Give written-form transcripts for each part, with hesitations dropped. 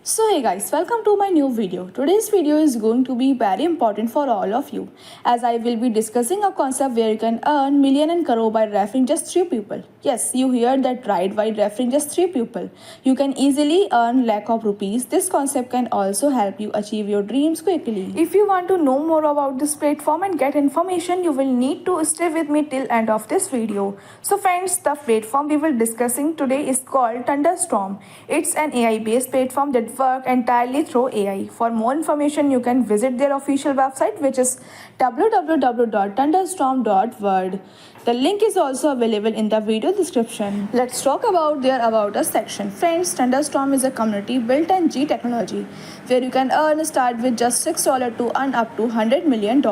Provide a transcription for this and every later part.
So hey guys, welcome to my new video. Today's video is going to be very important for all of you as I will be discussing a concept where you can earn million and crore by referring just 3 people. Yes, you heard that right, by referring just 3 people. You can easily earn lakh of rupees. This concept can also help you achieve your dreams quickly. If you want to know more about this platform and get information, you will need to stay with me till end of this video. So friends, the platform we will discussing today is called Thunderstorm. It's an AI based platform that work entirely through AI. For more information, you can visit their official website, which is www.thunderstorm.world. The link is also available in the video description. Let's talk about their About Us section. Friends, Thunderstorm is a community built on G technology where you can start with just $6 to earn up to $100 million.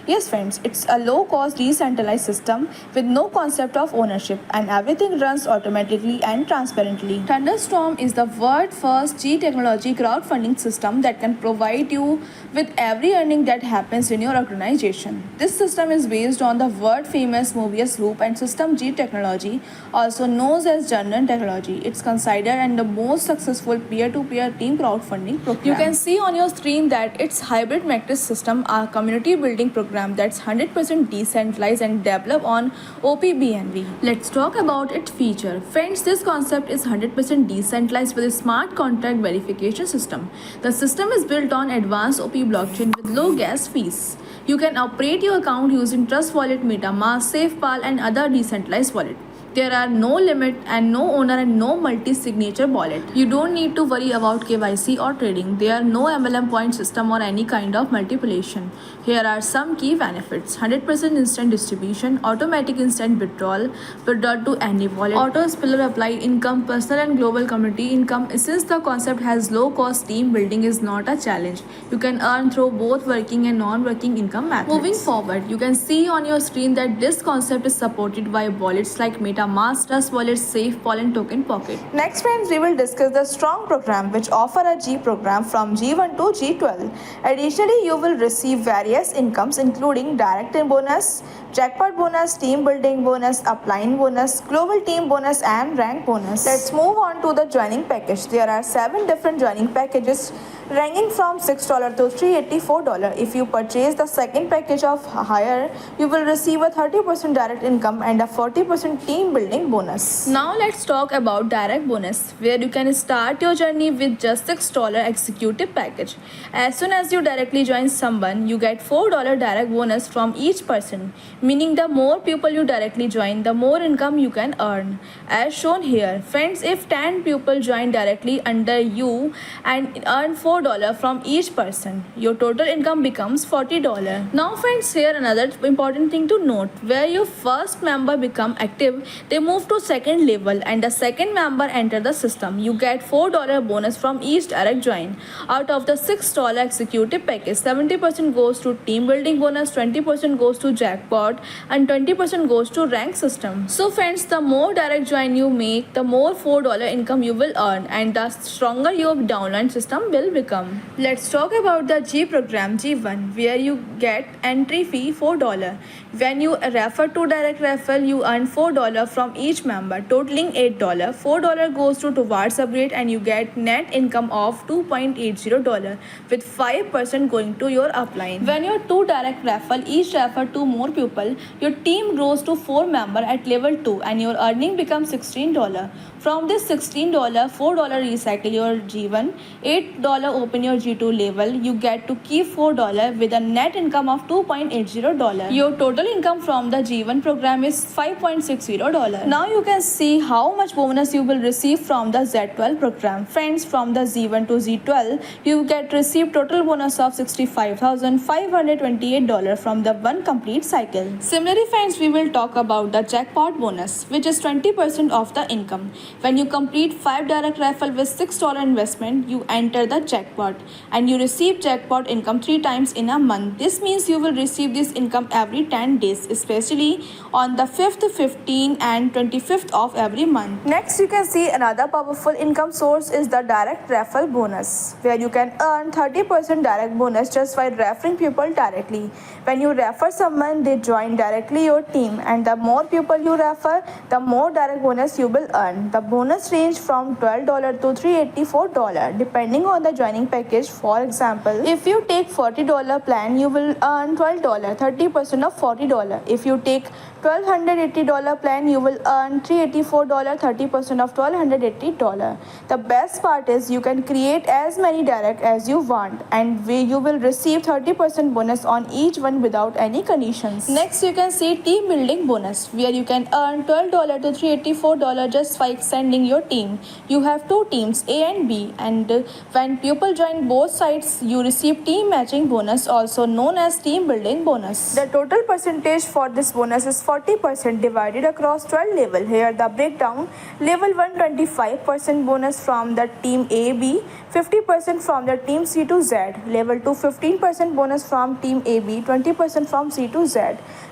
Yes, friends, it's a low cost decentralized system with no concept of ownership and everything runs automatically and transparently. Thunderstorm is the world's first G technology crowdfunding system that can provide you with every earning that happens in your organization. This system is based on the world famous Mobius Loop and System G technology, also known as Journal technology. It's considered and the most successful peer-to-peer team crowdfunding program. You can see on your screen that it's hybrid matrix system, a community building program that's 100% decentralized and developed on OPBNV. Let's talk about its feature. Friends, this concept is 100% decentralized with a smart contract verification system. The system is built on advanced OP blockchain with low gas fees. You can operate your account using Trust Wallet, MetaMask, SafePal, and other decentralized wallets. There are no limit and no owner and no multi-signature wallet. You don't need to worry about KYC or trading. There are no MLM point system or any kind of multiplication. Here are some key benefits. 100% instant distribution, automatic instant withdrawal to any wallet, auto spiller apply income, personal and global community income. Since the concept has low cost, team building is not a challenge. You can earn through both working and non-working income methods. Moving forward, you can see on your screen that this concept is supported by wallets like MetaMask, Trust Wallet, SafePal, and Token Pocket. Next, friends, we will discuss the Strong program, which offer a G program from G1 to G12. Additionally, you will receive various incomes including direct bonus, jackpot bonus, team building bonus, upline bonus, global team bonus, and rank bonus. Let's move on to the joining package. There are 7 different joining packages ranging from $6 to $384. If you purchase the second package of higher, you will receive a 30% direct income and a 40% team building bonus. Now let's talk about direct bonus, where you can start your journey with just $6 executive package. As soon as you directly join someone, you get $4 direct bonus from each person, meaning the more people you directly join, the more income you can earn. As shown here, friends, if 10 people join directly under you and earn $4 from each person, your total income becomes $40. Now friends, here another important thing to note, where your first member become active, they move to second level and the second member enter the system. You get $4 bonus from each direct join. Out of the $6 executive package, 70% goes to team building bonus, 20% goes to jackpot, and 20% goes to rank system. So friends, the more direct join you make, the more $4 income you will earn and the stronger your downline system will become. Let's talk about the G program G1, where you get entry fee $4. When you refer to direct referral, you earn $4 from each member, totaling $8. $4 goes towards upgrade and you get net income of $2.80, with 5% going to your upline. When your 2 direct referral each refer to more people, your team grows to 4 member at level 2 and your earning becomes $16. From this $16, $4 recycle your G1, $8 open your G2 level. You get to keep $4 with a net income of $2.80. Your total income from the G1 program is $5.60. Now you can see how much bonus you will receive from the Z12 program. Friends, from the Z1 to Z12, you get receive total bonus of $65,528 from the one complete cycle. Similarly, friends, we will talk about the jackpot bonus, which is 20% of the income. When you complete 5 direct raffle with $6 investment, you enter the jackpot and you receive jackpot income 3 times in a month. This means you will receive this income every 10 days, especially on the 5th, 15th and 25th of every month. Next, you can see another powerful income source is the direct referral bonus, where you can earn 30% direct bonus just by referring people directly. When you refer someone, they join directly your team, and the more people you refer, the more direct bonus you will earn. The The bonus range from $12 to $384 depending on the joining package. For example, if you take $40 plan, you will earn $12, 30% of $40. If you take $1,280 plan, you will earn $384, 30% of $1,280. The best part is you can create as many direct as you want, and you will receive 30% bonus on each one without any conditions. Next, you can see team building bonus, where you can earn $12 to $384 just by extending your team. You have two teams, A and B, and when people join both sides, you receive team matching bonus, also known as team building bonus. The total percentage for this bonus is 40% divided across 12 levels. Here the breakdown: level 1 25% bonus from the team A, B, 50% from the team C to Z. Level 2 15% bonus from team A, B, 20% from C to Z.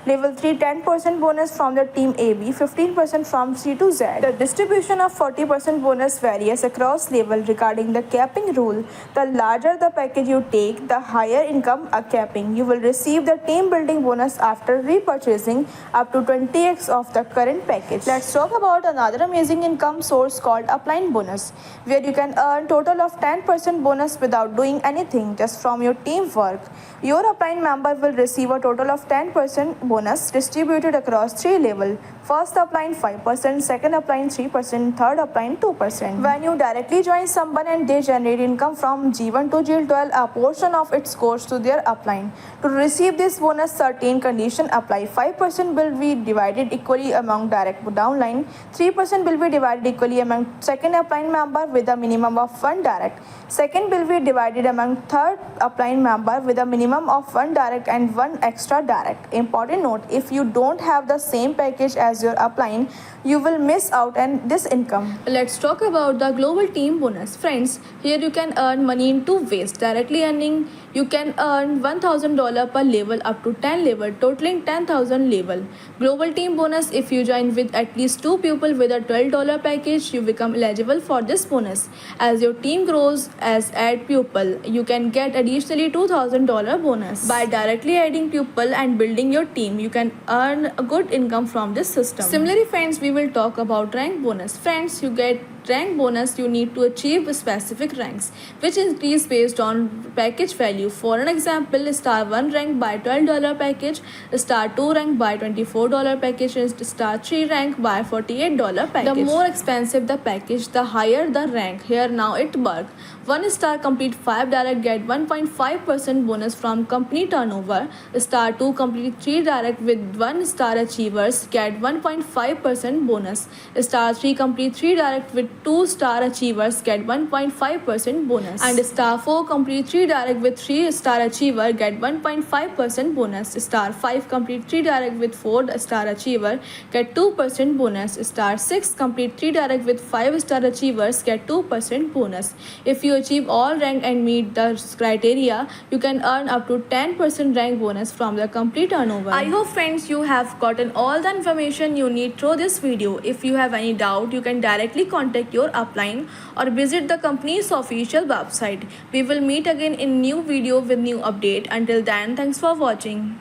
Level 3 10% bonus from the team A, B, 15% from C to Z. The distribution of 40% bonus varies across level regarding the capping rule. The larger the package you take, the higher income capping. You will receive the team building bonus after repurchasing up to 20x of the current package. Let's talk about another amazing income source called upline bonus, where you can earn total of 10% bonus without doing anything, just from your teamwork. Your upline member will receive a total of 10% bonus distributed across 3 levels. First upline 5%, second upline 3%, third upline 2%. When you directly join someone and they generate income from G1 to G12, a portion of it goes to their upline. To receive this bonus, certain conditions apply. 5% will be divided equally among direct downline, 3% will be divided equally among second upline member with a minimum of 1 direct. Second will be divided among third upline member with a minimum of 1 direct and 1 extra direct. Important note: if you don't have the same package as your upline, you will miss out on this income. Let's talk about the global team bonus. Friends, here you can earn money in two ways. Directly earning, you can earn $1,000 per level up to 10 level, totaling 10,000 level. Global team bonus: if you join with at least 2 people with a $12 package, you become eligible for this bonus. As your team grows as add pupil, you can get additionally $2,000 bonus. By directly adding pupil and building your team, you can earn a good income from this system. Similarly, friends, we will talk about rank bonus. Friends, you get rank bonus, you need to achieve specific ranks, which increase based on package value. For an example, star 1 rank by $12 package, star 2 rank by $24 package, and star 3 rank by $48 package. The more expensive the package, the higher the rank. Here now it works. 1 star complete 5 direct get 1.5% bonus from company turnover. Star 2 complete 3 direct with 1 star achievers get 1.5% bonus. Star 3 complete 3 direct with 2 star achievers get 1.5% bonus. And star 4 complete 3 direct with 3 star achiever get 1.5% bonus. Star 5 complete 3 direct with 4 star achiever get 2% bonus. Star 6 complete 3 direct with 5 star achievers get 2% bonus. If you achieve all rank and meet the criteria, you can earn up to 10% rank bonus from the complete turnover. I hope, friends, you have gotten all the information you need through this video. If you have any doubt, you can directly contact your upline or visit the company's official website. We will meet again in new video with new update. Until then, thanks for watching.